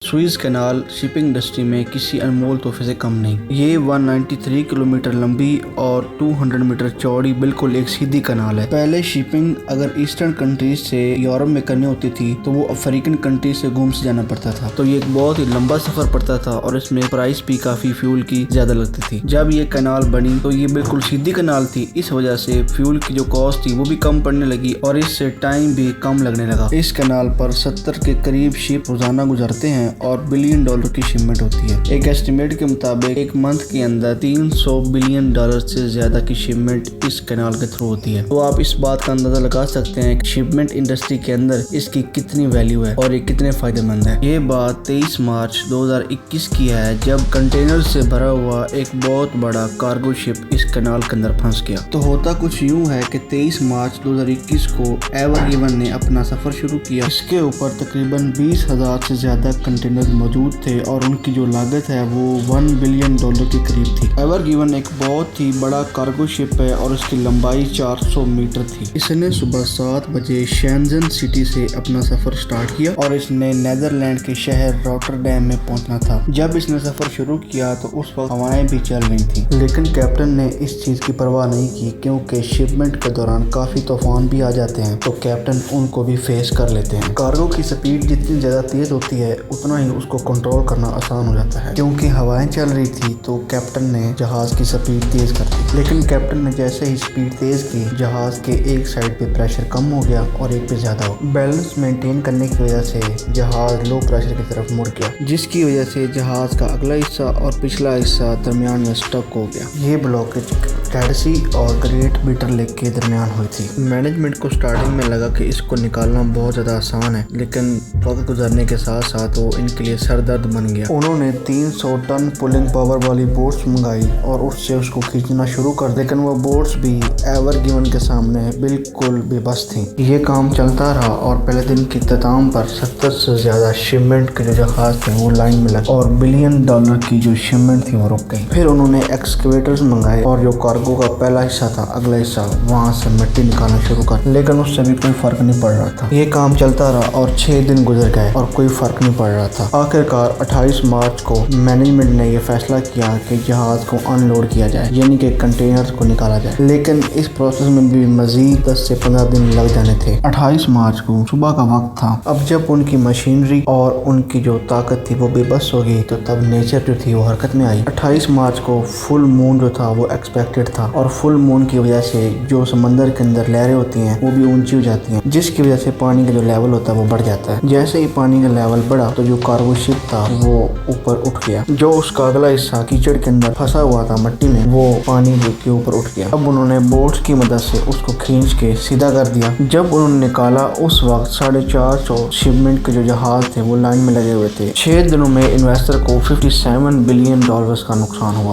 Swiss canal shipping industry میں کسی انمول تحفے سے کم نہیں۔ یہ 193 کلومیٹر لمبی اور 200 میٹر چوڑی بالکل ایک سیدھی کنال ہے۔ پہلے شپنگ اگر ایسٹرن کنٹریز سے یورپ میں کرنی ہوتی تھی تو وہ افریقن کنٹریز سے گھوم سے جانا پڑتا تھا، تو یہ ایک بہت ہی لمبا سفر پڑتا تھا اور اس میں پرائس بھی کافی فیول کی زیادہ لگتی تھی۔ جب یہ کنال بنی تو یہ بالکل سیدھی کنال تھی، اس وجہ سے فیول کی جو کاسٹ تھی وہ بھی کم پڑنے لگی اور اس سے ٹائم بھی کم لگنے لگا۔ اس کنال پر 70 کے قریب شپ روزانہ گزرتے ہیں اور $1 بلین کی شپمنٹ ہوتی ہے۔ ایک ایسٹیمیٹ کے مطابق ایک منتھ کے اندر $300 بلین سے زیادہ کی شپمنٹ اس کنال کے تھرو ہوتی ہے۔ تو آپ اس بات کا اندازہ لگا سکتے ہیں کہ شپمنٹ انڈسٹری کے اندر اس کی کتنی ویلیو ہے اور یہ کتنے فائدہ مند ہے۔ یہ بات 23 مارچ 2021 کی ہے جب کنٹینر سے بھرا ہوا ایک بہت بڑا کارگو شپ اس کنال کے اندر پھنس گیا۔ تو ہوتا کچھ یوں ہے کہ 23 مارچ 2021 کو ایور گیون نے اپنا سفر شروع کیا۔ اس کے اوپر تقریباً 20,000 سے زیادہ کنٹینر موجود تھے اور ان کی جو لاگت ہے وہ $1 بلین کے قریب تھی۔ ایور گیون ایک بہت ہی بڑا کارگو شپ ہے اور اس کی لمبائی 400 میٹر تھی۔ اس نے صبح 7 بجے شینزن سٹی سے اپنا سفر سٹارٹ کیا اور اس نے نیدرلینڈ کے شہر روٹرڈیم میں پہنچنا تھا۔ جب اس نے سفر شروع کیا تو اس وقت ہوائیں بھی چل رہی تھیں، لیکن کیپٹن نے اس چیز کی پرواہ نہیں کی کیونکہ شپمنٹ کے دوران کافی طوفان بھی آ جاتے ہیں تو کیپٹن ان کو بھی فیس کر لیتے ہیں۔ کارگو کی سپیڈ جتنی زیادہ تیز ہوتی ہے اتنا ہی اس کو کنٹرول کرنا آسان ہو جاتا ہے۔ کیونکہ ہوائیں چل رہی تھی تو کیپٹن نے جہاز کی سپیڈ تیز کر دی، لیکن کیپٹن نے جیسے ہی سپیڈ تیز کی جہاز کے ایک سائڈ پہ پریشر کم ہو گیا اور ایک پہ زیادہ ہو گیا۔ بیلنس مینٹین کرنے کی وجہ سے جہاز لو پریشر کی طرف مڑ گیا، جس کی وجہ سے جہاز کا اگلا حصہ اور پچھلا حصہ درمیان میں سٹک ہو گیا۔ یہ بلاکیج کیڈسی اور گریٹ بیٹر لیک کے درمیان ہوئی تھی۔ مینجمنٹ کو سٹارٹنگ میں لگا کہ اس کو نکالنا بہت زیادہ آسان ہے، لیکن وقت گزرنے کے ساتھ ساتھ وہ ان کے لیے سر درد بن گیا۔ انہوں نے 300 ٹن پولنگ پاور والی بوٹس منگائی اور اس سے اس کو کھینچنا شروع کر دیا، لیکن وہ بوٹس بھی ایور گیون کے سامنے بالکل بے بس تھیں۔ یہ کام چلتا رہا اور پہلے دن کے اختتام پر 70 سے زیادہ شپمنٹ کے جو جہاز تھے وہ لائن میں لگے اور $1 بلین کی جو شپمنٹ تھی وہ رک گئی۔ پھر انہوں نے ایکسکیویٹرز منگائے اور جو کارگو کا پہلا حصہ تھا اگلا حصہ وہاں سے مٹی نکالنا شروع کر، لیکن اس سے بھی کوئی فرق نہیں پڑ رہا تھا۔ یہ کام چلتا رہا اور 6 دن گزر گئے اور کوئی فرق نہیں پڑ رہا تھا۔ آخرکار 28 مارچ کو مینجمنٹ نے یہ فیصلہ کیا کہ جہاز کو ان لوڈ کیا جائے، یعنی کہ کنٹینرز کو نکالا جائے، لیکن اس پروسیس میں بھی مزید 10 سے 15 دن لگ جانے تھے۔ 28 مارچ کو صبح کا وقت تھا۔ اب جب ان کی مشینری اور ان کی جو طاقت تھی وہ بے بس ہو گئی تو تب نیچر جو تھی وہ حرکت میں آئی۔ 28 مارچ کو فل مون جو تھا وہ ایکسپیکٹڈ تھا اور فل مون کی وجہ سے جو سمندر کے اندر لہریں ہوتی ہیں وہ بھی اونچی ہو جاتی ہیں، جس کی وجہ سے پانی کا جو لیول ہوتا ہے وہ بڑھ جاتا ہے۔ جیسے ہی پانی کا لیول بڑھا تو جو کارگو شپ تھا وہ اوپر اٹھ گیا، جو اس کا اگلا حصہ کیچڑ کے اندر پھنسا ہوا تھا مٹی میں وہ پانی کے اوپر اٹھ گیا۔ اب انہوں نے بوٹس کی مدد سے اس کو کھینچ کے سیدھا کر دیا۔ جب انہوں نے نکالا اس وقت 450 شپمنٹ کے جو جہاز تھے وہ لائن میں لگے ہوئے تھے۔ 6 دنوں میں انویسٹر کو $57 بلین کا نقصان ہوا۔